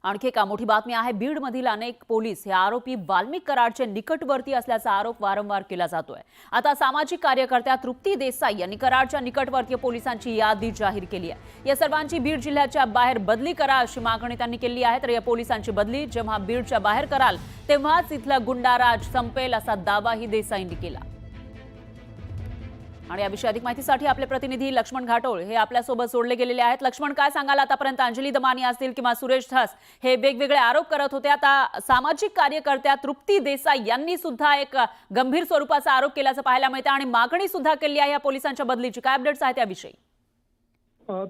आणखी एक मोठी बातमी आहे। बीडमधील अनेक पोलीस हे आरोपी वाल्मिक कराडचे निकटवर्ती असल्याचा आरोप वारंवार केला जातोय। आता सामाजिक कार्यकर्त्या तृप्ती देसाई यांनी कराडच्या निकटवर्तीय पोलिसांची यादी जाहीर केली आहे। या सर्वांची बीड जिल्ह्याच्या बाहेर बदली करा अशी मागणी त्यांनी केली आहे। तर या पोलिसांची बदली जेव्हा बीडच्या बाहेर कराल तेव्हाच इथला गुंडाराज संपेल असा दावाही देसाईंनी केला। आणि याविषयी अधिक माहितीसाठी आपले प्रतिनिधी लक्ष्मण घाटोळ हे आपल्या सोबत जोडले गेलेले आहेत। लक्ष्मण, काय सांगाल? आतापर्यंत अंजली दमानी असतील किंवा सुरेश धस हे वेगवेगळे आरोप करत होते। आता सामाजिक कार्यकर्त्या तृप्ती देसाई यांनी सुद्धा एक गंभीर स्वरूपाचा आरोप केल्याचं पाहायला मिळतं आणि मागणी सुद्धा केली आहे या पोलिसांच्या बदलीची। काय अपडेट्स आहेत याविषयी?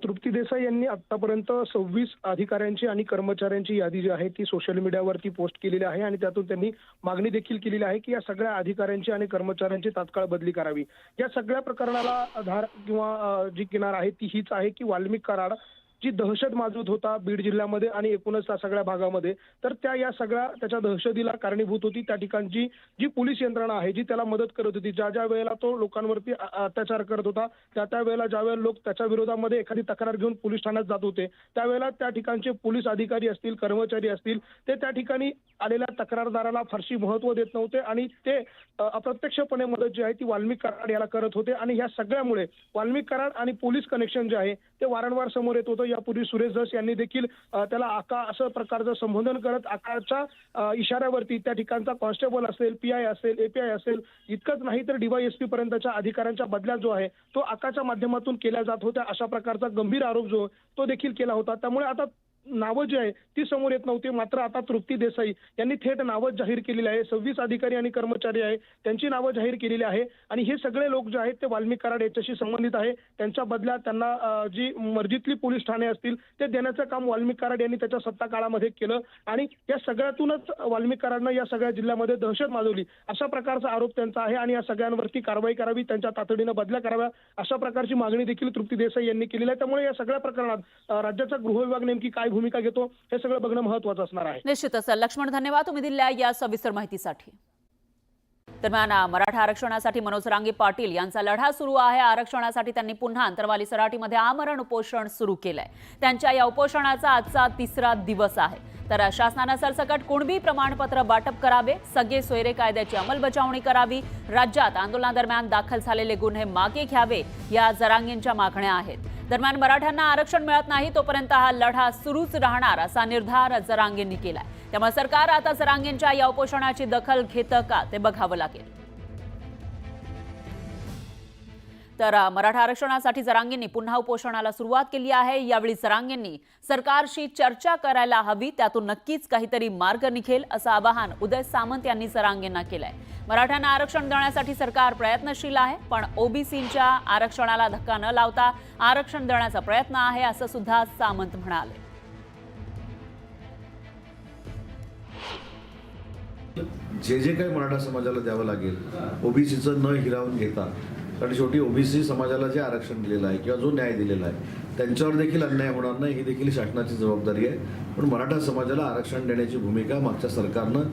तृप्ती देसाई यांनी आतापर्यंत 26 अधिकाऱ्यांची आणि कर्मचाऱ्यांची यादी जी आहे ती सोशल मीडियावरती पोस्ट केलेली आहे आणि त्यातून त्यांनी मागणी देखील केलेली आहे की या सगळ्या अधिकाऱ्यांची आणि कर्मचाऱ्यांची तात्काळ बदली करावी। या सगळ्या प्रकरणाला आधार किंवा जी किनार आहे ती हीच आहे की वाल्मिक कराड जी दहशत माजवत होता बीड जिल्ह्यामध्ये आणि एकूणच त्या सगळ्या भागामध्ये, तर या सगळ्या त्याच्या दहशतीला कारणीभूत होती। त्या ठिकाणची जी पोलीस यंत्रणा आहे जी त्याला मदत करत होती, ज्या वेळेला तो लोकांवरती अत्याचार करत होता त्या वेळेला ज्यावेळेला लोक त्याच्या विरोधामध्ये एखादी तक्रार घेऊन पोलीस ठाण्यात जात होते त्यावेळेला त्या ठिकाणचे पोलीस अधिकारी असतील, कर्मचारी असतील, ते त्या ठिकाणी आलेल्या तक्रारदाराला फारशी महत्त्व देत नव्हते आणि ते अप्रत्यक्षपणे मदत जी आहे ती वाल्मिक कराड याला करत होते। आणि ह्या सगळ्यामुळे वाल्मिक कराड आणि पोलीस कनेक्शन जे आहे ते वारंवार समोर येत होतं। यापूर्वी सुरेश धस यांनी देखील त्याला आका असं प्रकारचं संबोधन करत आकाच्या इशाऱ्यावरती त्या ठिकाणचा कॉन्स्टेबल असेल, पीआय असेल, एपीआय असेल, इतकंच नाही तर डीवायएसपी पर्यंतच्या अधिकाऱ्यांच्या बदल्या जो आहे तो आकाच्या माध्यमातून केल्या जात होत्या अशा प्रकारचा गंभीर आरोप जो तो देखील केला होता। त्यामुळे आता नावं जी आहे ती समोर येत नव्हती, मात्र आता तृप्ती देसाई यांनी थेट नावं जाहीर केलेली आहे। 26 अधिकारी आणि कर्मचारी आहे त्यांची नावं जाहीर केलेली आहे आणि हे सगळे लोक जे आहेत ते वाल्मिक कराड याच्याशी संबंधित आहे। त्यांच्या बदल्या त्यांना जी मर्जीतली पोलीस ठाणे असतील ते देण्याचं काम वाल्मिक कराड यांनी त्याच्या सत्ता काळामध्ये केलं आणि या सगळ्यातूनच वाल्मिक कराडनं या सगळ्या जिल्ह्यामध्ये दहशत माजवली अशा प्रकारचा आरोप त्यांचा आहे आणि या सगळ्यांवरती कारवाई करावी, त्यांच्या तातडीनं बदल्या कराव्या अशा प्रकारची मागणी देखील तृप्ती देसाई यांनी केलेली आहे। त्यामुळे या सगळ्या प्रकरणात राज्याचा गृहविभाग नेमकी काय भूमिका घेतो हे सगळं बघणं महत्त्वाचं असणार आहे। निश्चितच लक्ष्मण, धन्यवाद तुम्ही दिलेल्या या सविस्तर माहितीसाठी। दरम्यान मराठा आरक्षणासाठी मनोज रांगे पाटील यांचा लढा सुरू आहे। आरक्षणासाठी त्यांनी पुन्हा अंतरवाली सराटीमध्ये आमरण उपोषण सुरू केलंय। त्यांच्या या उपोषणाचा आजचा 3रा दिवस आहे। तर शासनाने सरसकट कुणबी प्रमाणपत्र वाटप करावे, सगळे सोयरे कायद्याची अंमलबजावणी करावी, राज्यात आंदोलनादरम्यान दाखल झालेले गुन्हे मागे घ्यावे या जरांगेंच्या मागण्या आहेत। दरम्यान मराठ्यांना आरक्षण मिळत नाही तोपर्यंत हा लढा सुरूच राहणार असा निर्धार जरांगेंनी केलाय। त्यामुळे सरकार आता जरांगेंच्या या उपोषणाची दखल घेतं का ते बघावं लागेल। तर मराठा आरक्षणासाठी जरांगेंनी पुन्हा उपोषणाला सुरुवात केली आहे। यावेळी जरांगेंनी सरकारशी चर्चा करायला हवी, त्यातून नक्कीच काहीतरी मार्ग निघेल असं आवाहन उदय सामंत यांनी जरांगेंना केलंय। मराठ्यांना आरक्षण देण्यासाठी सरकार प्रयत्नशील आहे, पण ओबीसींच्या आरक्षणाला धक्का न लावता आरक्षण देण्याचा प्रयत्न आहे असं सुद्धा सामंत म्हणाले। जे काही मराठा समाजाला द्यावं लागेल ओबीसीचं न हिरावून घेता, कारण शेवटी ओबीसी समाजाला जे आरक्षण दिलेलं आहे किंवा जो न्याय दिलेला आहे त्यांच्यावर देखील अन्याय होणार नाही ही देखील शासनाची जबाबदारी आहे। पण मराठा समाजाला आरक्षण देण्याची भूमिका मागच्या सरकारनं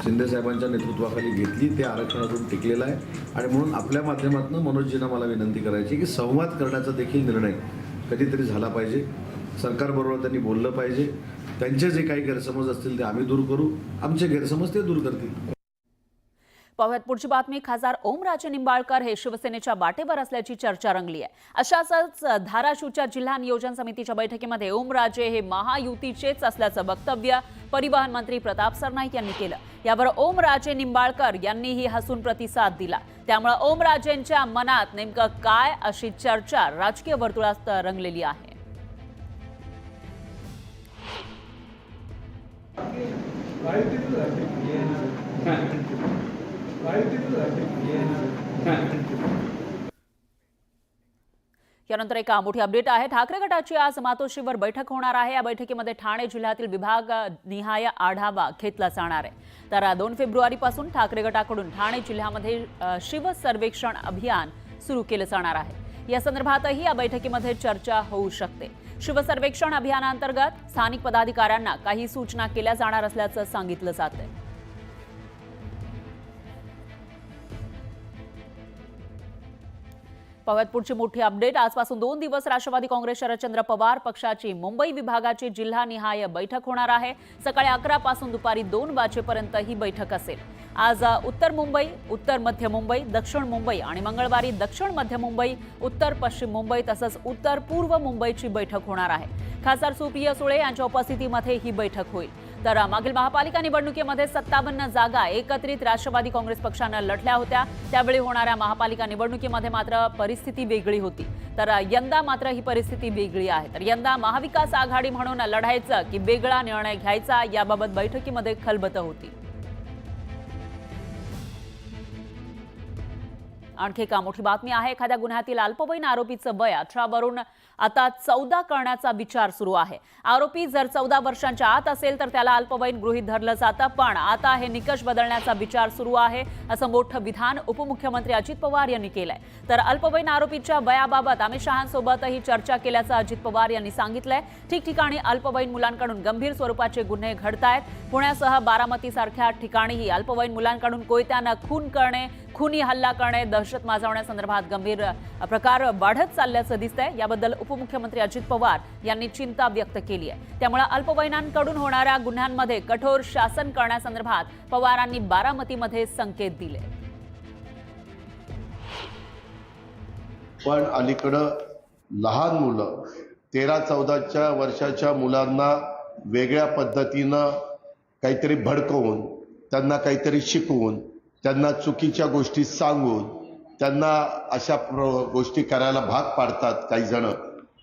शिंदे साहेबांच्या नेतृत्वाखाली घेतली, ते आरक्षणातून टिकलेलं आहे आणि म्हणून आपल्या माध्यमातून मनोजजींना मला विनंती करायची की संवाद करण्याचा देखील निर्णय कधीतरी झाला पाहिजे। सरकारबरोबर त्यांनी बोललं पाहिजे, त्यांचे जे काही गैरसमज असतील ते आम्ही दूर करू, आमचे गैरसमज ते दूर करतील। पाहुयात पुढची बातमी। खासदार ओमराजे निंबाळकर हे शिवसेनेच्या वाटेवर असल्याची चर्चा रंगली आहे। अशाच धाराशिवच्या जिल्हा नियोजन समितीच्या बैठकीमध्ये ओमराजे हे महायुतीचेच असल्याचं वक्तव्य परिवहन मंत्री प्रताप सरनाईक यांनी केलं। यावर ओमराजे निंबाळकर यांनीही हसून प्रतिसाद दिला। त्यामुळे ओमराजेंच्या मनात नेमकं काय अशी चर्चा राजकीय वर्तुळात रंगलेली आहे। यानंतर एक मोठी अपडेट आहे। ठाकरे गटाची आज मातोश्रीवर बैठक होणार आहे। या बैठकीमध्ये ठाणे जिल्ह्यातील विभाग निहाय आढावा घेतला जाणार आहे। तर 2 फेब्रुवारीपासून ठाकरे गटाकडून ठाणे जिल्ह्यामध्ये शिव सर्वेक्षण अभियान सुरू केलं जाणार आहे। या संदर्भातही या बैठकीमध्ये चर्चा होऊ शकते। शिव सर्वेक्षण अभियानांतर्गत स्थानिक पदाधिकाऱ्यांना काही सूचना केल्या जाणार असल्याचं सांगितलं जातंय। पाहूयात पुढची मोठी अपडेट. आजपासून 2 दिवस राष्ट्रवादी काँग्रेस शरदचंद्र पवार पक्षाची मुंबई विभागाची जिल्हानिहाय बैठक होणार आहे. सकाळी 11 पासून दुपारी 2 वाजेपर्यंत ही बैठक असेल. आज उत्तर मुंबई, उत्तर मध्य मुंबई, दक्षिण मुंबई आणि मंगळवारी दक्षिण मध्य मुंबई, उत्तर पश्चिम मुंबई तसंच उत्तर पूर्व मुंबईची बैठक होणार आहे. खासदार सुप्रिया सुळे यांच्या उपस्थितीमध्ये ही बैठक होईल. तर मागील महापालिका निवडणुकीमध्ये 57 जागा एकत्रित राष्ट्रवादी काँग्रेस पक्षानं लढल्या होत्या. त्यावेळी होणाऱ्या महापालिका निवडणुकीमध्ये मात्र परिस्थिती वेगळी होती. तर यंदा मात्र ही परिस्थिती वेगळी आहे. तर यंदा महाविकास आघाडी म्हणून लढायचं की वेगळा निर्णय घ्यायचा याबाबत बैठकीमध्ये खलबतं होती. आणखी एक मोठी बातमी आहे. एखाद्या गुन्ह्यातील अल्पवयीन आरोपीचं वय 18 वरून आता 14 करण्याचा विचार सुरू आहे. आरोपी जर 14 वर्षांच्या आत असेल तर त्याला अल्पवयीन गृहीत धरलं जातं. पण आता हे निकष बदलण्याचा विचार सुरू आहे असं मोठं विधान उपमुख्यमंत्री अजित पवार यांनी केलंय. तर अल्पवयीन आरोपीच्या वयाबाबत अमित शहांसोबतही चर्चा केल्याचं अजित पवार यांनी सांगितलंय. ठिकठिकाणी अल्पवयीन मुलांकडून गंभीर स्वरूपाचे गुन्हे घडतायत. पुण्यासह बारामतीसारख्या ठिकाणीही अल्पवयीन मुलांकडून कोयत्यानं खून करणे, खुनी हल्ला करणे, दहशत माजवण्यासंदर्भात गंभीर प्रकार वाढत चालल्याचं दिसतंय. याबद्दल उपमुख्यमंत्री अजित पवार यांनी चिंता व्यक्त केली आहे. त्यामुळे अल्पवयीनांकडून होणाऱ्या गुन्ह्यांमध्ये कठोर शासन करण्यासंदर्भात पवारांनी बारामतीमध्ये संकेत दिले. पण अलीकडं लहान मुलं 13-14 वर्षाच्या मुलांना वेगळ्या पद्धतीनं काहीतरी भडकवून, त्यांना काहीतरी शिकवून, त्यांना चुकीच्या गोष्टी सांगून, त्यांना अशा गोष्टी करायला भाग पाडतात काही जण.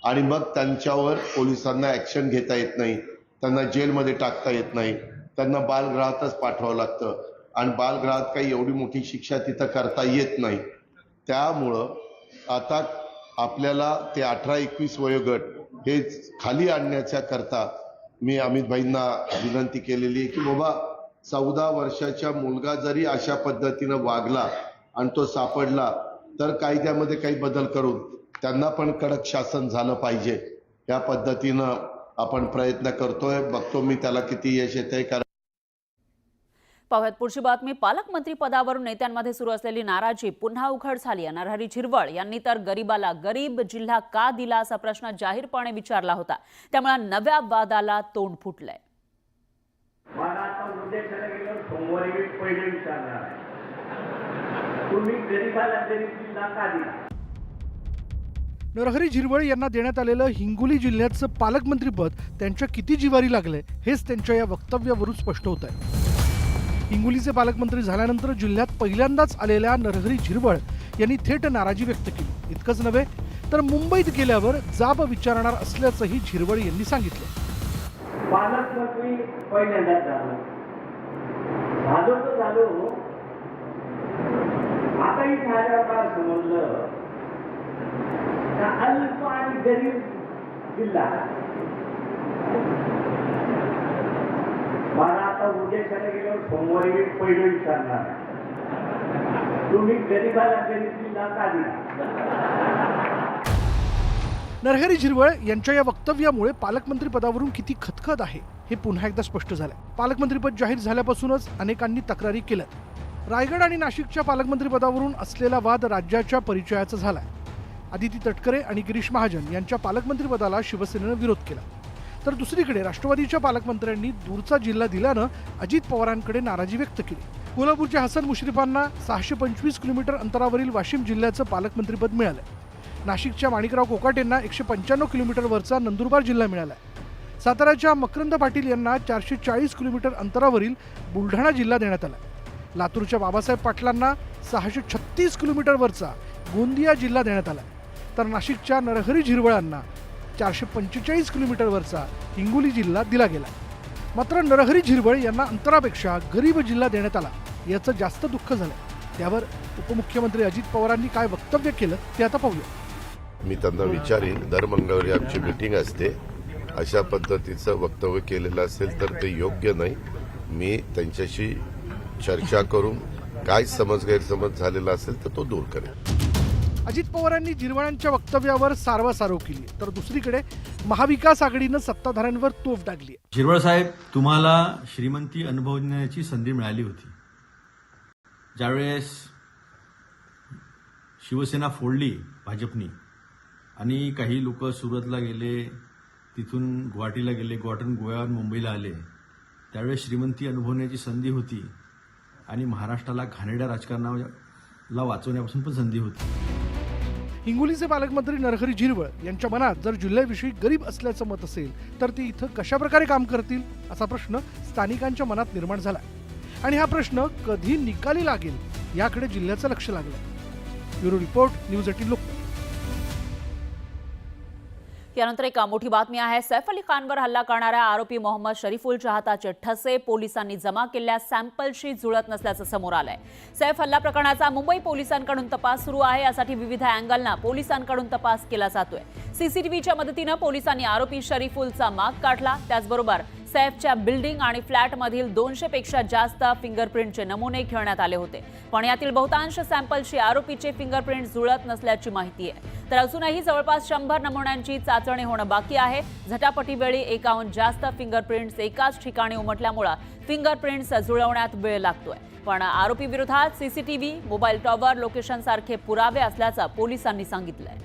आणि मग त्यांच्यावर पोलिसांना ॲक्शन घेता येत नाही, त्यांना जेलमध्ये टाकता येत नाही, त्यांना बालगृहातच पाठवावं लागतं. आणि बालगृहात काही एवढी मोठी शिक्षा तिथं करता येत नाही. त्यामुळं आता आपल्याला ते 18-21 वयोगट हे खाली आणण्याच्या करता मी अमितभाईंना विनंती केलेली आहे की बाबा 14 वर्षाचा मुलगा जरी अशा पद्धतीनं वागला आणि तो सापडला तर कायद्यामध्ये काही बदल करून त्यांना पण कडक शासन झालं पाहिजे. या पद्धतीनं आपण प्रयत्न करतोय. बघतो मी त्याला किती यश येतंय. कारण पाहूयात पुढची बातमी. पालकमंत्री पदावरून नेत्यांमध्ये सुरू असलेली नाराजी पुन्हा उघड झाली. नरहरी झिरवळ यांनी तर गरिबाला गरीब जिल्हा का दिला असा प्रश्न जाहीरपणे विचारला होता. त्यामुळे नव्या वादाला तोंड फुटलंय. सोमवारी पहिले विचारणार आहे, तुम्ही गरीबाला गरीब जिल्हा का दिला? नरहरी झिरवळ यांना देण्यात आलेलं हिंगोली जिल्ह्याचं पालकमंत्रीपद त्यांच्या किती जिवारी लागलंय हेच त्यांच्या या वक्तव्यावरून स्पष्ट होत आहे. हिंगोलीचे पालकमंत्री झाल्यानंतर जिल्ह्यात पहिल्यांदाच आलेल्या नरहरी झिरवळ यांनी थेट नाराजी व्यक्त केली. इतकंच नव्हे तर मुंबईत गेल्यावर जाब विचारणार असल्याचंही झिरवळ यांनी सांगितलं. पालकमंत्री पहिल्यांदाच झालो तर झालो, आताही झाल्यावर समजलं का अल्प आणि गरीब जिल्हा. मला आता उद्याच्याला गेल्यावर सोमवारी पहिलं विचारणार, तुम्ही गरीबाला गरीब जिल्हा का दिला? नरहरी झिरवळ यांच्या या वक्तव्यामुळे पालकमंत्री पदावरून किती खतखत आहे हे पुन्हा एकदा स्पष्ट झालंय. पालकमंत्रीपद जाहीर झाल्यापासूनच अनेकांनी तक्रारी केल्यात. रायगड आणि नाशिकच्या पालकमंत्री पदावरून असलेला वाद राज्याच्या परिचयाचा झालाय. आदिती तटकरे आणि गिरीश महाजन यांच्या पालकमंत्री पदाला शिवसेनेनं विरोध केला. तर दुसरीकडे राष्ट्रवादीच्या पालकमंत्र्यांनी दूरचा जिल्हा दिल्यानं अजित पवारांकडे नाराजी व्यक्त केली. कोल्हापूरच्या हसन मुश्रीफांना 625 किलोमीटर अंतरावरील वाशिम जिल्ह्याचं पालकमंत्रीपद मिळालंय. नाशिकच्या माणिकराव कोकाटेंना 195 किलोमीटरवरचा नंदुरबार जिल्हा मिळालाय. साताऱ्याच्या मकरंद पाटील यांना 440 किलोमीटर अंतरावरील बुलढाणा जिल्हा देण्यात आला. लातूरच्या बाबासाहेब पाटलांना 636 किलोमीटरवरचा गोंदिया जिल्हा देण्यात आला. तर नाशिकच्या नरहरी झिरवळांना 445 किलोमीटरवरचा हिंगोली जिल्हा दिला गेला. मात्र नरहरी झिरवळ यांना अंतरापेक्षा गरीब जिल्हा देण्यात आला याचं जास्त दुःख झालं. त्यावर उपमुख्यमंत्री अजित पवारांनी काय वक्तव्य केलं ते आता पाहूया. मी त्यांना विचारीन, दर मंगळवारी आमची मीटिंग असते, अशा पद्धतीचं वक्तव्य केलेलं असेल तर ते योग्य नाही. मी त्यांच्याशी चर्चा करून काय समज गैरसमज झालेला असेल तर तो दूर करेन. अजित पवारांनी झिरवळांच्या वक्तव्यावर सारवासारव केली तर दुसरीकडे महाविकास आघाडीनं सत्ताधाऱ्यांवर तोफ डागली. झिरवळ साहेब, तुम्हाला श्रीमंती अनुभवण्याची संधी मिळाली होती. ज्यावेळेस शिवसेना फोडली भाजपनी आणि काही लोक सुरतला गेले, तिथून गुवाहाटीला गेले, गुवाहाटीतून गोव्यावर मुंबईला आले. त्यावेळेस श्रीमंती अनुभवण्याची संधी होती आणि महाराष्ट्राला घाणेरड्या राजकारणाला वाचवण्यापासून पण संधी होती. हिंगोलीचे पालकमंत्री नरहरी झिरवळ यांच्या मनात जर जिल्ह्याविषयी गरीब असल्याचं मत असेल तर ते इथं कशा प्रकारे काम करतील असा प्रश्न स्थानिकांच्या मनात निर्माण झाला आणि हा प्रश्न कधी निकाली लागेल याकडे जिल्ह्याचं लक्ष लागलं. Bureau report, news 18 Lokmat. यानंतर एक मोठी बातमी आहे. सैफ अली खानवर हल्ला करणाऱ्या आरोपी मोहम्मद शरीफुल चाहताचे ठसे पोलिसांनी जमा केलेल्या सॅम्पलशी जुळत नसल्याचं समोर आलंय. सैफ हल्ला प्रकरणाचा मुंबई पोलिसांकडून तपास सुरू आहे. यासाठी विविध अँगलना पोलिसांकडून तपास केला जातोय. सीसीटीव्हीच्या मदतीनं पोलिसांनी आरोपी शरीफुलचा माग काढला. त्याचबरोबर सैफच्या बिल्डिंग आणि फ्लॅटमधील 200 पेक्षा जास्त फिंगरप्रिंटचे नमुने घेण्यात आले होते. पण यातील बहुतांश सॅम्पलशी आरोपीचे फिंगरप्रिंट जुळत नसल्याची माहिती आहे. तर अजूनही जवळपास 100 नमुन्यांची चाचणी होणं बाकी आहे. झटापटीवेळी 51 जास्त फिंगरप्रिंट्स एकाच ठिकाणी उमटल्यामुळे फिंगरप्रिंट्स जुळवण्यात वेळ लागतोय. पण आरोपी विरोधात सीसीटीव्ही, मोबाईल टॉवर, लोकेशन सारखे पुरावे असल्याचं पोलिसांनी सांगितलंय.